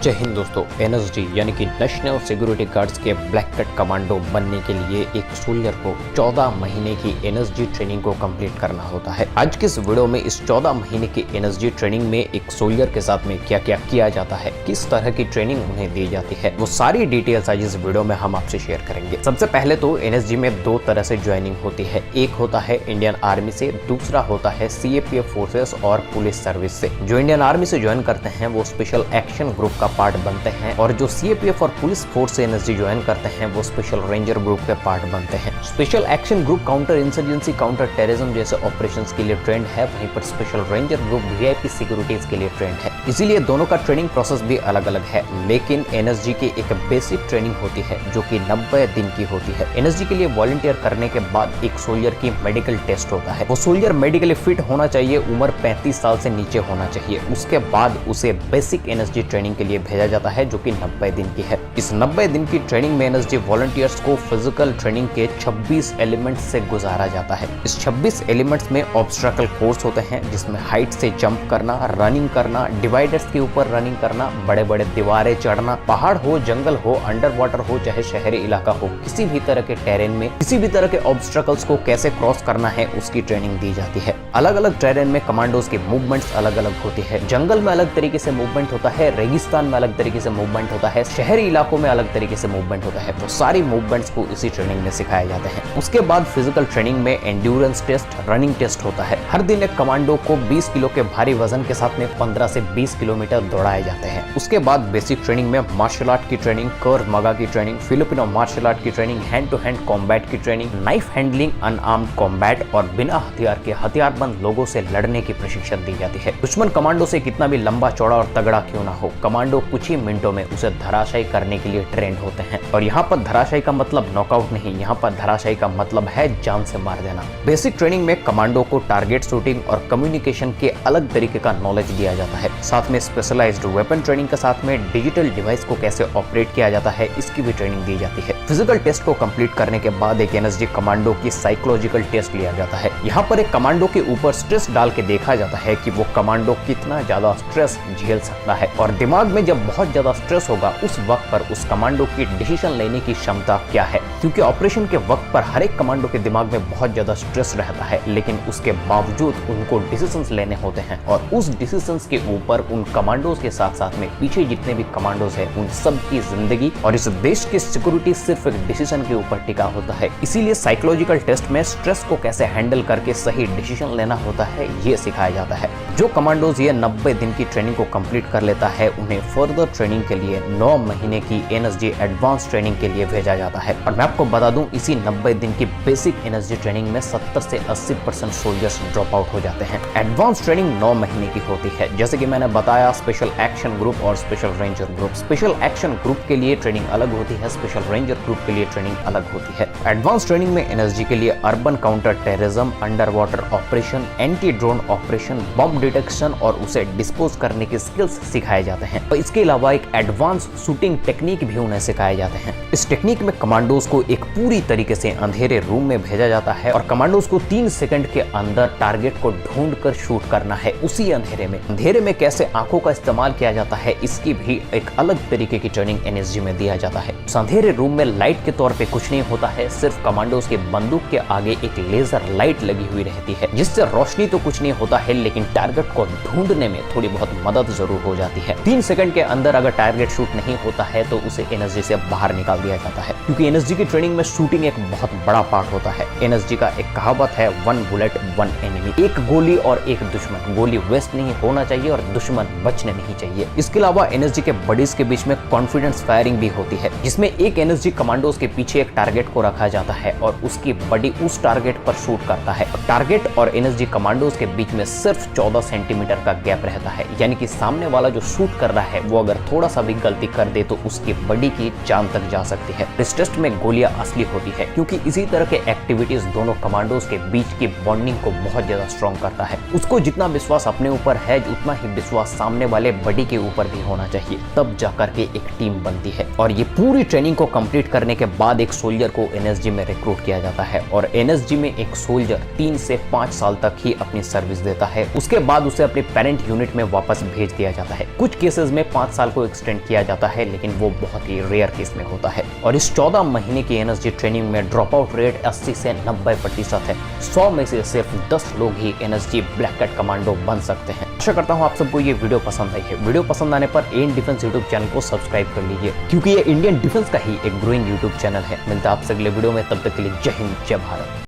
जय हिंद दोस्तों। एनएसजी यानी कि नेशनल सिक्योरिटी गार्ड्स के ब्लैक कट कमांडो बनने के लिए एक सोल्जर को 14 महीने की एनएसजी ट्रेनिंग को कंप्लीट करना होता है। आज के इस वीडियो में इस 14 महीने की एनएसजी ट्रेनिंग में एक सोल्जर के साथ में क्या क्या किया जाता है, किस तरह की ट्रेनिंग उन्हें दी जाती है, वो सारी डिटेल्स आज इस वीडियो में हम आपसे शेयर करेंगे। सबसे पहले तो एनएसजी में दो तरह से ज्वाइनिंग होती है। एक होता है इंडियन आर्मी से, दूसरा होता है सीएपीएफ फोर्सेस और पुलिस सर्विस से। जो इंडियन आर्मी से ज्वाइन करते हैं वो स्पेशल एक्शन ग्रुप का पार्ट बनते हैं और जो सीएपीएफ और पुलिस फोर्स से एनएसजी ज्वाइन करते हैं वो स्पेशल रेंजर ग्रुप के पार्ट बनते हैं। Special action group counter insurgency, counter terrorism जैसे ऑपरेशंस के लिए ट्रेंड है, वहीं पर special ranger group VIP securities के लिए ट्रेंड है। इसीलिए दोनों का ट्रेनिंग प्रोसेस भी अलग अलग है। लेकिन एनएसजी की एक बेसिक ट्रेनिंग होती है जो कि 90 दिन की होती है। एनएसजी के लिए वॉलंटियर करने के बाद एक सोल्जर की मेडिकल टेस्ट होता है। वो सोल्जर मेडिकली फिट होना चाहिए, उम्र 35 साल से नीचे होना चाहिए। उसके बाद उसे बेसिक एनएसजी ट्रेनिंग के लिए भेजा जाता है जो कि 90 दिन की है। इस 90 दिन की ट्रेनिंग में एनएसजी वॉलंटियर्स को फिजिकल ट्रेनिंग के 26 एलिमेंट्स से गुजारा जाता है। इस 26 एलिमेंट्स में ऑब्स्ट्रकल कोर्स होते हैं जिसमें हाइट से जंप करना, रनिंग करना, डिवाइडर्स के ऊपर रनिंग करना, बड़े बड़े दीवारें चढ़ना, पहाड़ हो, जंगल हो, अंडर वाटर हो, चाहे शहरी इलाका हो, किसी भी तरह के टेरेन में किसी भी तरह के ऑब्स्ट्रकल्स को कैसे क्रॉस करना है उसकी ट्रेनिंग दी जाती है। अलग अलग टेरेन में कमांडोज की मूवमेंट्स अलग अलग होती है। जंगल में अलग तरीके से मूवमेंट होता है, रेगिस्तान में अलग तरीके से मूवमेंट होता है, शहरी इलाकों में अलग तरीके से मूवमेंट होता है। तो सारी मूवमेंट्स को इसी ट्रेनिंग में सिखाए जाते हैं। उसके बाद फिजिकल ट्रेनिंग में एंड्योरेंस टेस्ट, रनिंग टेस्ट होता है। हर दिन एक कमांडो को 20 किलो के भारी वजन के साथ में 15 से 20 किलोमीटर दौड़ाए जाते हैं। उसके बाद बेसिक ट्रेनिंग में मार्शल आर्ट की ट्रेनिंग, कर्व मगा की ट्रेनिंग, फिलिपिनो मार्शल आर्ट की training, hand to hand combat की training, knife handling, unarmed combat और बिना हथियार के हथियारबंद लोगों से लड़ने की प्रशिक्षण दी जाती है। दुश्मन कमांडो से कितना भी लंबा चौड़ा और तगड़ा क्यों ना हो, कमांडो कुछ ही मिनटों में उसे धराशायी करने के लिए ट्रेंड होते हैं। और यहाँ पर धराशायी का मतलब नॉकआउट नहीं, यहाँ पर धराशायी का मतलब है जान से मार देना। बेसिक ट्रेनिंग में कमांडो को टारगेट शूटिंग और कम्युनिकेशन के अलग तरीके का नॉलेज दिया जाता है। साथ में स्पेशलाइज्ड वेपन ट्रेनिंग के साथ में डिजिटल डिवाइस को कैसे ऑपरेट किया जाता है इसकी भी ट्रेनिंग दी जाती है। फिजिकल टेस्ट को कंप्लीट करने के बाद एक एनएसजी कमांडो की साइकोलॉजिकल टेस्ट लिया जाता है। यहाँ पर एक कमांडो के ऊपर स्ट्रेस डाल के देखा जाता है कि वो कमांडो कितना ज्यादा स्ट्रेस झेल सकता है और दिमाग में जब बहुत ज्यादा स्ट्रेस होगा उस वक्त पर उस कमांडो की डिसीजन लेने की क्षमता क्या है। क्योंकि ऑपरेशन के वक्त पर हर एक कमांडो के दिमाग में बहुत ज्यादा स्ट्रेस रहता है, लेकिन उसके बावजूद उनको डिसीजंस लेने होते हैं और उस डिसीजंस के ऊपर उन कमांडोज के साथ साथ में पीछे जितने भी कमांडोज हैं उन सब की जिंदगी और इस देश की सिक्योरिटी सिर्फ एक डिसीजन के ऊपर टिका होता है। इसीलिए साइकोलॉजिकल टेस्ट में स्ट्रेस को कैसे हैंडल करके सही डिसीजन लेना होता है ये सिखाया जाता है। जो कमांडोज ये 90 दिन की ट्रेनिंग को कंप्लीट कर लेता है उन्हें फर्दर ट्रेनिंग के लिए 9 महीने की एनएसजी एडवांस ट्रेनिंग के लिए भेजा जाता है। और मैं आपको बता दूं इसी 90 दिन की बेसिक एनएसजी ट्रेनिंग में 70 से 80% सोल्जर्स ड्रॉप आउट हो जाते हैं। एडवांस ट्रेनिंग 9 महीने की होती है। जैसे कि मैंने बताया, स्पेशल एक्शन ग्रुप और special ranger group. Special action group के लिए ट्रेनिंग अलग होती है, स्पेशल रेंजर ग्रुप के लिए ट्रेनिंग अलग होती है। एडवांस ट्रेनिंग में एनएसजी के लिए urban counter terrorism, under water operation, anti drone operation, bomb detection और उसे डिस्पोज करने के स्किल्स सिखाए जाते हैं। और इसके अलावा एक एडवांस शूटिंग टेक्निक भी उन्हें सिखाए जाते हैं। इस टेक्निक में कमांडोज को एक पूरी तरीके से अंधेरे रूम में भेजा जाता है और कमांडोज को 3 सेकंड के अंदर टारगेट को ढूंढकर शूट करना है उसी अंधेरे में। अंधेरे में कैसे आंखों का इस्तेमाल किया जाता है इसकी भी एक अलग तरीके की ट्रेनिंग एनएसजी में दिया जाता है। उस अंधेरे रूम में लाइट के तौर पे कुछ नहीं होता है, सिर्फ कमांडोज के बंदूक के आगे एक लेजर लाइट लगी हुई रहती है जिससे रोशनी तो कुछ नहीं होता है लेकिन टारगेट को ढूंढने में थोड़ी बहुत मदद जरूर हो जाती है। 3 सेकंड के अंदर अगर टारगेट शूट नहीं होता है तो उसे एनएसजी से बाहर निकाल दिया जाता है। क्योंकि एनएसजी की ट्रेनिंग में शूटिंग एक बहुत बड़ा पार्ट होता है। एनएसजी का एक कहावत है, 1 बुलेट 1 एनिमी। एक गोली और एक दुश्मन। गोली वेस्ट नहीं होना चाहिए और दुश्मन बचने नहीं चाहिए। इसके अलावा एनएसजी के बडीज के बीच में कॉन्फिडेंस फायरिंग भी होती है जिसमें एक एनएसजी कमांडोज के पीछे एक टारगेट को रखा जाता है और उसकी बडी उस टारगेट पर शूट करता है। टारगेट और एनएसजी कमांडोज के बीच में सिर्फ 14 सेंटीमीटर का गैप रहता है, यानी कि सामने वाला जो शूट कर रहा है वो अगर थोड़ा सा भी गलती कर दे तो उसकी बडी की जान तक जा सकती है। इस टेस्ट में गोलियां असली होती है क्योंकि इसी तरह के एक्टिविटीज दोनों कमांडोज के बीच की बॉन्डिंग को बहुत ज्यादा स्ट्रॉन्ग करता है। उसको जितना विश्वास अपने ऊपर है उतना ही विश्वास सामने वाले बडी के ऊपर भी होना चाहिए, तब जाकर के एक टीम बनती है। और ये पूरी ट्रेनिंग को कंप्लीट करने के बाद एक सोल्जर को एनएसजी में रिक्रूट किया जाता है और एनएसजी में एक सोल्जर 3 से 5 साल तक ही अपनी सर्विस देता है। उसके बाद उसे अपने पेरेंट यूनिट में वापस भेज दिया जाता है। कुछ केसेस में 5 साल को एक्सटेंड किया जाता है, लेकिन वो बहुत ही रेयर केस में होता है। और इस 14 महीने की एनएसजी ट्रेनिंग में ड्रॉप आउट रेट 80 से 90% है। 100 में से सिर्फ 10 लोग ही एनएसजी ब्लैक कैट कमांडो बन सकते हैं। आशा करता हूँ आप सबको ये वीडियो पसंद आई है। वीडियो पसंद आने पर एन डिफेंस यूट्यूब चैनल को सब्सक्राइब कर लीजिए, क्योंकि ये इंडियन डिफेंस का ही एक ग्रोइंग यूट्यूब चैनल है। मिलता है आपसे अगले वीडियो में, तब तक के लिए जय हिंद, जय भारत।